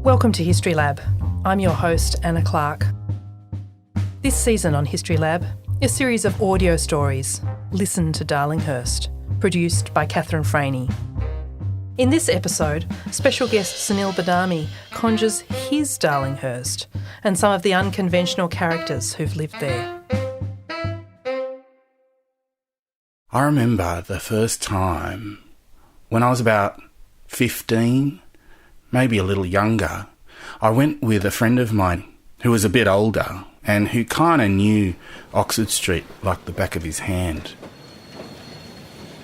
Welcome to History Lab. I'm your host, Anna Clark. This season on History Lab, a series of audio stories, Listen to Darlinghurst, produced by Freyne. In this episode, special guest Sunil Badami conjures his Darlinghurst and some of the unconventional characters who've lived there. I remember the first time when I was about 15, maybe a little younger. I went with a friend of mine who was a bit older and who kind of knew Oxford Street like the back of his hand.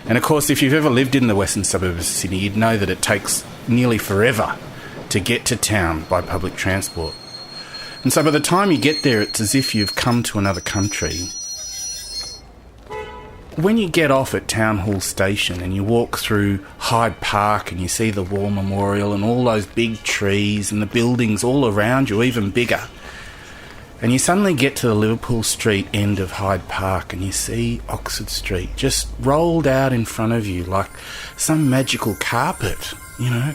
And of course, if you've ever lived in the western suburbs of Sydney, you'd know that it takes nearly forever to get to town by public transport. And so by the time you get there, it's as if you've come to another country. When you get off at Town Hall Station and you walk through Hyde Park and you see the War Memorial and all those big trees and the buildings all around you, even bigger, and you suddenly get to the Liverpool Street end of Hyde Park and you see Oxford Street just rolled out in front of you like some magical carpet, you know.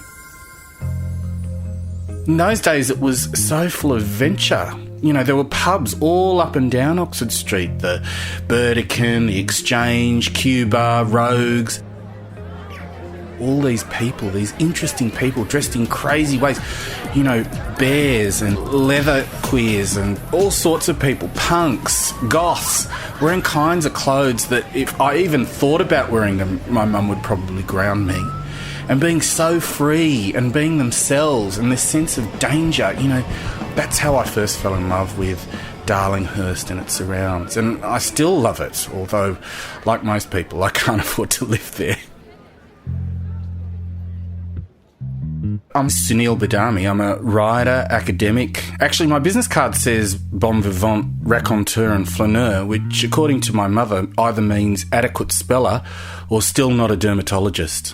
In those days it was so full of adventure. You know, there were pubs all up and down Oxford Street, the Burdekin, the Exchange, Cuba, Rogues. All these people, these interesting people dressed in crazy ways. You know, bears and leather queers and all sorts of people, punks, goths, wearing kinds of clothes that if I even thought about wearing them, my mum would probably ground me. And being so free and being themselves and this sense of danger, you know, that's how I first fell in love with Darlinghurst and its surrounds. And I still love it, although, like most people, I can't afford to live there. I'm Sunil Badami. I'm a writer, academic. Actually, my business card says bon vivant, raconteur and flaneur, which, according to my mother, either means adequate speller or still not a dermatologist.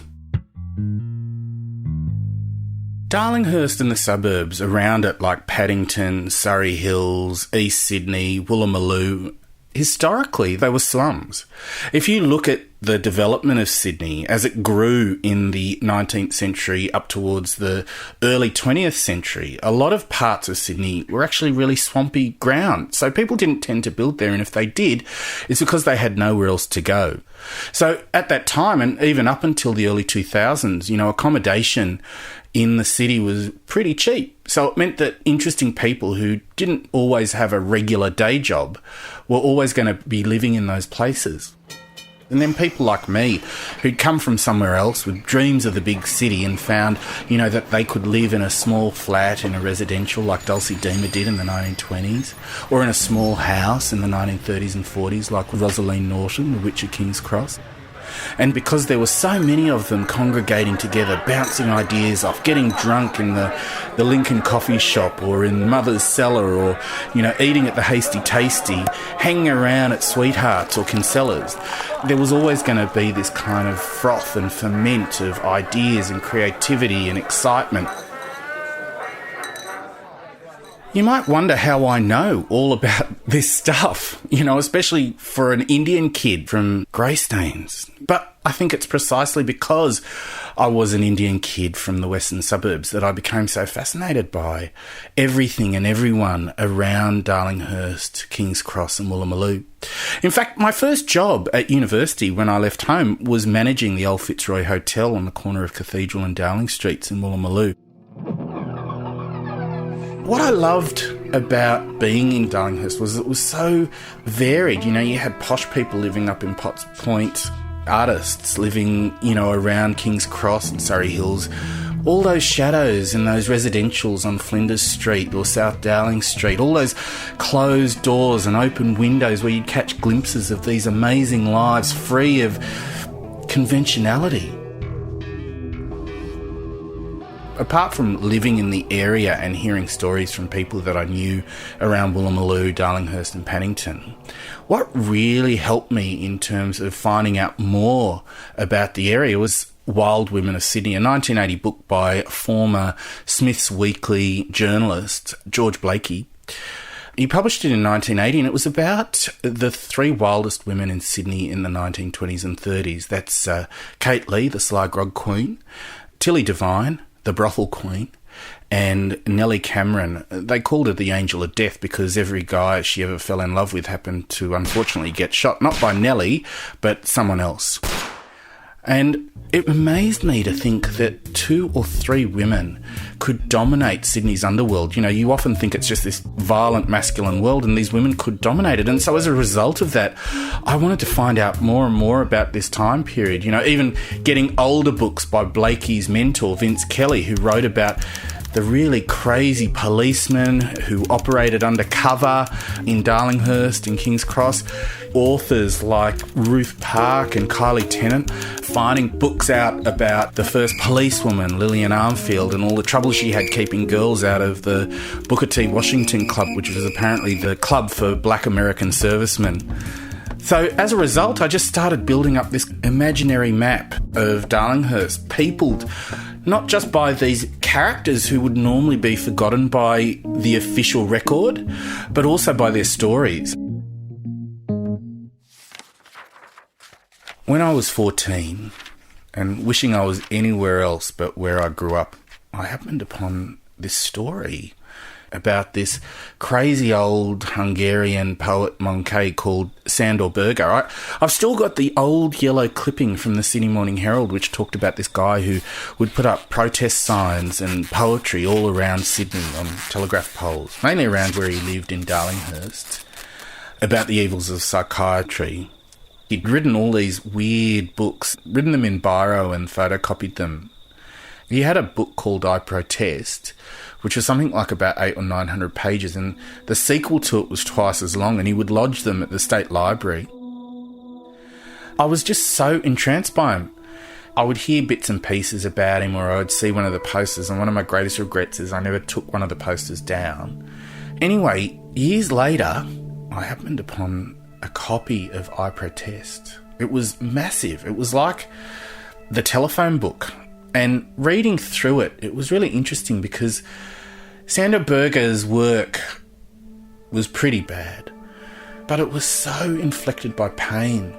Darlinghurst and the suburbs around it, like Paddington, Surrey Hills, East Sydney, Woolloomooloo, historically they were slums. If you look at the development of Sydney as it grew in the 19th century up towards the early 20th century, a lot of parts of Sydney were actually really swampy ground. So people didn't tend to build there, and if they did, it's because they had nowhere else to go. So at that time, and even up until the early 2000s, you know, accommodation in the city was pretty cheap. So it meant that interesting people who didn't always have a regular day job were always going to be living in those places. And then people like me, who'd come from somewhere else with dreams of the big city and found, you know, that they could live in a small flat in a residential like Dulcie Deemer did in the 1920s, or in a small house in the 1930s and 40s like Rosaline Norton, the Witch of King's Cross. And because there were so many of them congregating together, bouncing ideas off, getting drunk in the Lincoln coffee shop or in Mother's cellar, or, you know, eating at the Hasty Tasty, hanging around at Sweethearts or Kinsella's, there was always going to be this kind of froth and ferment of ideas and creativity and excitement. You might wonder how I know all about this stuff, you know, especially for an Indian kid from Greystanes. But I think it's precisely because I was an Indian kid from the western suburbs that I became so fascinated by everything and everyone around Darlinghurst, King's Cross and Woolloomooloo. In fact, my first job at university when I left home was managing the old Fitzroy Hotel on the corner of Cathedral and Dowling Streets in Woolloomooloo. What I loved about being in Darlinghurst was it was so varied. You know, you had posh people living up in Potts Point, artists living, you know, around King's Cross and Surrey Hills. All those shadows in those residentials on Flinders Street or South Dowling Street, all those closed doors and open windows where you'd catch glimpses of these amazing lives free of conventionality. Apart from living in the area and hearing stories from people that I knew around Woolloomooloo, Darlinghurst and Paddington, what really helped me in terms of finding out more about the area was Wild Women of Sydney, a 1980 book by former Smith's Weekly journalist George Blakey. He published it in 1980, and it was about the three wildest women in Sydney in the 1920s and 30s. That's Kate Leigh, the Sly Grog Queen, Tilly Devine, the Brothel Queen, and Nellie Cameron. They called her the Angel of Death because every guy she ever fell in love with happened to unfortunately get shot, not by Nellie, but someone else. And it amazed me to think that 2 or 3 women could dominate Sydney's underworld. You know, you often think it's just this violent masculine world, and these women could dominate it. And so as a result of that, I wanted to find out more and more about this time period. You know, even getting older books by Blakey's mentor, Vince Kelly, who wrote about the really crazy policemen who operated undercover in Darlinghurst and King's Cross. Authors like Ruth Park and Kylie Tennant finding books out about the first policewoman, Lillian Armfield, and all the trouble she had keeping girls out of the Booker T. Washington Club, which was apparently the club for black American servicemen. So as a result, I just started building up this imaginary map of Darlinghurst, peopled not just by these characters who would normally be forgotten by the official record, but also by their stories. When I was 14, and wishing I was anywhere else but where I grew up, I happened upon this story about this crazy old Hungarian poet Monkey called Sándor Berger. I've still got the old yellow clipping from the Sydney Morning Herald which talked about this guy who would put up protest signs and poetry all around Sydney on telegraph poles, mainly around where he lived in Darlinghurst, about the evils of psychiatry. He'd written all these weird books, written them in biro and photocopied them. He had a book called I Protest, which was something like about 800 or 900 pages, and the sequel to it was twice as long, and he would lodge them at the State Library. I was just so entranced by him. I would hear bits and pieces about him, or I would see one of the posters, and one of my greatest regrets is I never took one of the posters down. Anyway, years later, I happened upon a copy of I Protest. It was massive. It was like the telephone book. And reading through it, it was really interesting because Sándor Berger's work was pretty bad, but it was so inflected by pain.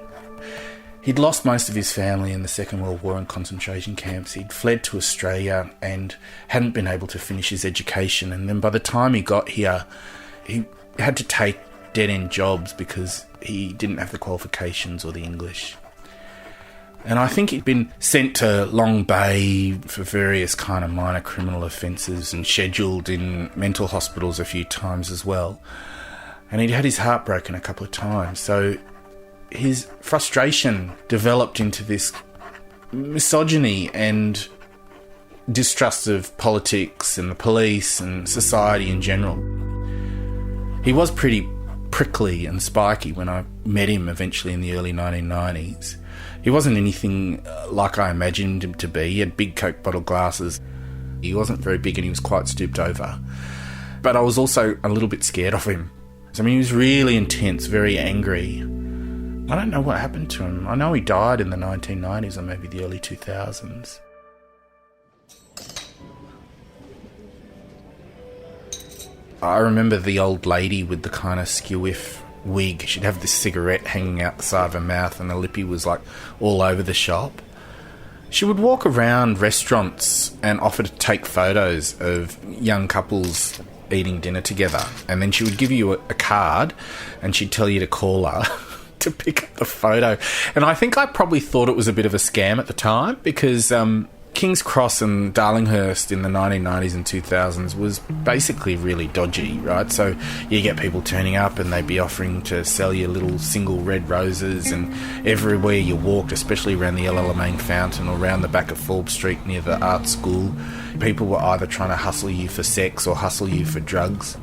He'd lost most of his family in the Second World War in concentration camps. He'd fled to Australia and hadn't been able to finish his education. And then by the time he got here, he had to take dead-end jobs because he didn't have the qualifications or the English. And I think he'd been sent to Long Bay for various kind of minor criminal offences and scheduled in mental hospitals a few times as well. And he'd had his heart broken a couple of times. So his frustration developed into this misogyny and distrust of politics and the police and society in general. He was pretty prickly and spiky when I met him eventually in the early 1990s. He wasn't anything like I imagined him to be. He had big Coke bottle glasses. He wasn't very big and he was quite stooped over. But I was also a little bit scared of him. I mean, he was really intense, very angry. I don't know what happened to him. I know he died in the 1990s or maybe the early 2000s. I remember the old lady with the kind of skew-whiff wig. She'd have this cigarette hanging out the side of her mouth and the lippy was like all over the shop. She would walk around restaurants and offer to take photos of young couples eating dinner together, and then she would give you a card and she'd tell you to call her to pick up the photo. And I think I probably thought it was a bit of a scam at the time because King's Cross and Darlinghurst in the 1990s and 2000s was basically really dodgy, right? So you get people turning up and they'd be offering to sell you little single red roses, and everywhere you walked, especially around the Alamein Fountain or around the back of Forbes Street near the art school, people were either trying to hustle you for sex or hustle you for drugs.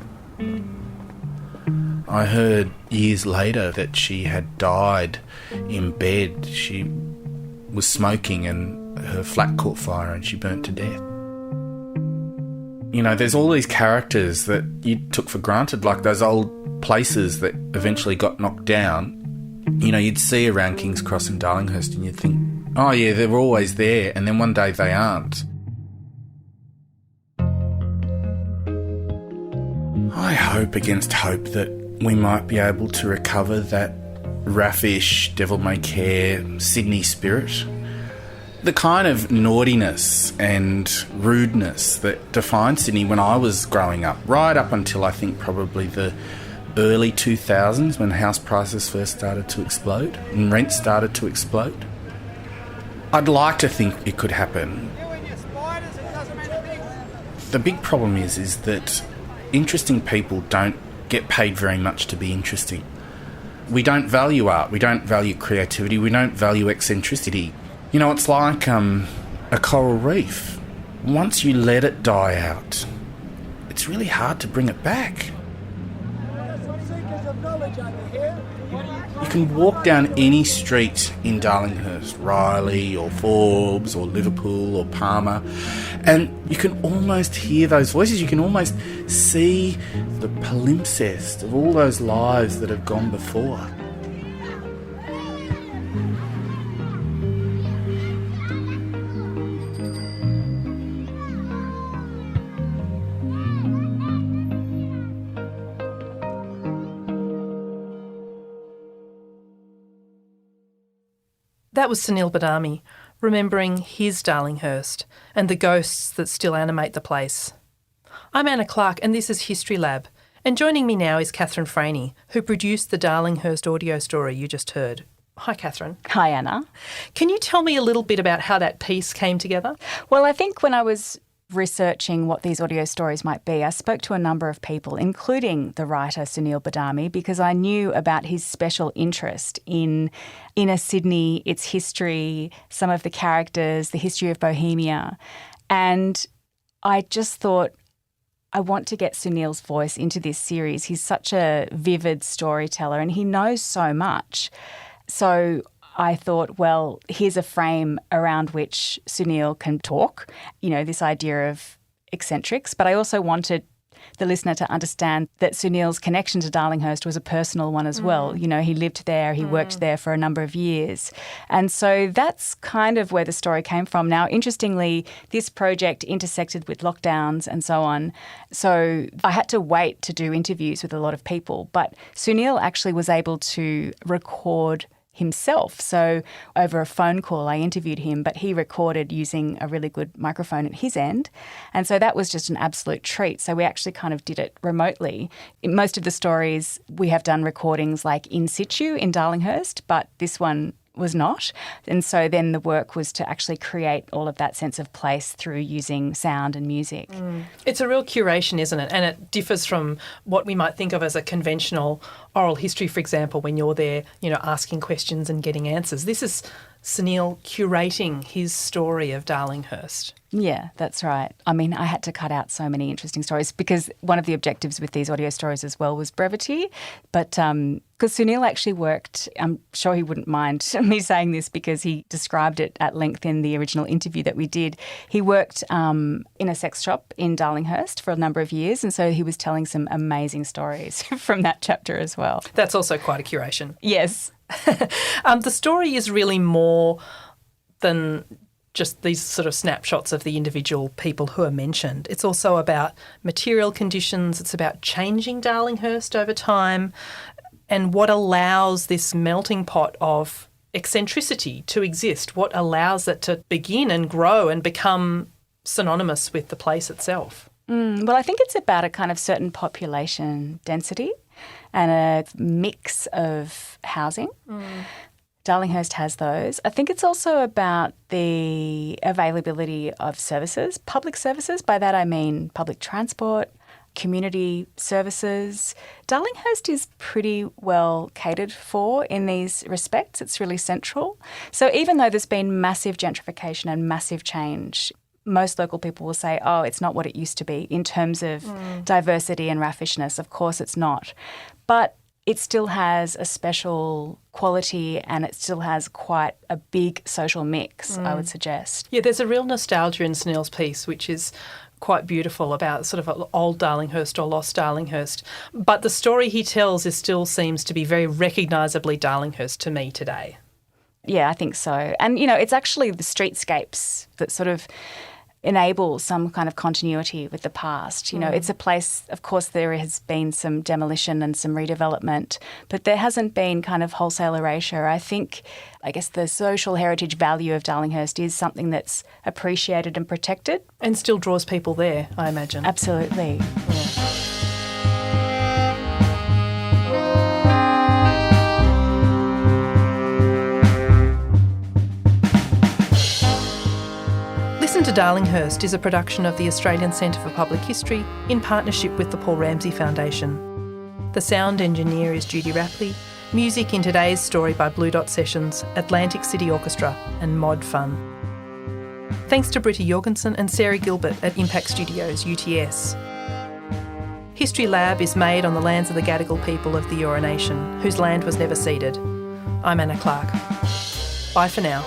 I heard years later that she had died in bed. She was smoking and her flat caught fire and she burnt to death. You know, there's all these characters that you took for granted, like those old places that eventually got knocked down. You know, you'd see around King's Cross and Darlinghurst and you'd think, oh yeah, they were always there, and then one day they aren't. I hope against hope that we might be able to recover that raffish, devil-may-care Sydney spirit. The kind of naughtiness and rudeness that defined Sydney when I was growing up, right up until I think probably the early 2000s when house prices first started to explode and rent started to explode. I'd like to think it could happen. The big problem is that interesting people don't get paid very much to be interesting. We don't value art, we don't value creativity, we don't value eccentricity. You know, it's like a coral reef. Once you let it die out, it's really hard to bring it back. You can walk down any street in Darlinghurst, Riley or Forbes or Liverpool or Palmer, and you can almost hear those voices. You can almost see the palimpsest of all those lives that have gone before. That was Sunil Badami, remembering his Darlinghurst and the ghosts that still animate the place. I'm Anna Clark and this is History Lab, and joining me now is Catherine Freyne, who produced the Darlinghurst audio story you just heard. Hi, Catherine. Hi, Anna. Can you tell me a little bit about how that piece came together? Well, I think when I was researching what these audio stories might be, I spoke to a number of people, including the writer Sunil Badami, because I knew about his special interest in inner Sydney, its history, some of the characters, the history of Bohemia. And I just thought, I want to get Sunil's voice into this series. He's such a vivid storyteller and he knows so much. So I thought, well, here's a frame around which Sunil can talk, you know, this idea of eccentrics. But I also wanted the listener to understand that Sunil's connection to Darlinghurst was a personal one as well. You know, he lived there, he worked there for a number of years. And so that's kind of where the story came from. Now, interestingly, this project intersected with lockdowns and so on. So I had to wait to do interviews with a lot of people. But Sunil actually was able to record himself. So over a phone call, I interviewed him, but he recorded using a really good microphone at his end. And so that was just an absolute treat. So we actually kind of did it remotely. In most of the stories, we have done recordings like in situ in Darlinghurst, but this one was not. And so then the work was to actually create all of that sense of place through using sound and music. It's a real curation, isn't it? And it differs from what we might think of as a conventional oral history, for example, when you're there, you know, asking questions and getting answers. This is Sunil curating his story of Darlinghurst. Yeah, that's right. I mean, I had to cut out so many interesting stories because one of the objectives with these audio stories as well was brevity. But because Sunil actually worked, I'm sure he wouldn't mind me saying this because he described it at length in the original interview that we did. He worked in a sex shop in Darlinghurst for a number of years, and so he was telling some amazing stories from that chapter as well. That's also quite a curation. Yes. The story is really more than just these sort of snapshots of the individual people who are mentioned. It's also about material conditions. It's about changing Darlinghurst over time and what allows this melting pot of eccentricity to exist, what allows it to begin and grow and become synonymous with the place itself. Well, I think it's about a kind of certain population density and a mix of housing. Darlinghurst has those. I think it's also about the availability of services, public services. By that I mean public transport, community services. Darlinghurst is pretty well catered for in these respects. It's really central. So even though there's been massive gentrification and massive change, most local people will say, oh, it's not what it used to be in terms of diversity and raffishness. Of course it's not. But it still has a special quality and it still has quite a big social mix, I would suggest. Yeah, there's a real nostalgia in Sunil's piece, which is quite beautiful, about sort of old Darlinghurst or lost Darlinghurst. But the story he tells still seems to be very recognisably Darlinghurst to me today. Yeah, I think so. And, you know, it's actually the streetscapes that sort of enable some kind of continuity with the past. You know, it's a place, of course, there has been some demolition and some redevelopment, but there hasn't been kind of wholesale erasure. I guess the social heritage value of Darlinghurst is something that's appreciated and protected. And still draws people there, I imagine. Absolutely. Yeah. Listen to Darlinghurst is a production of the Australian Centre for Public History in partnership with the Paul Ramsay Foundation. The sound engineer is Judy Rapley. Music in today's story by Blue Dot Sessions, Atlantic City Orchestra and Mod Fun. Thanks to Britta Jorgensen and Sarah Gilbert at Impact Studios, UTS. History Lab is made on the lands of the Gadigal people of the Eora Nation, whose land was never ceded. I'm Anna Clark. Bye for now.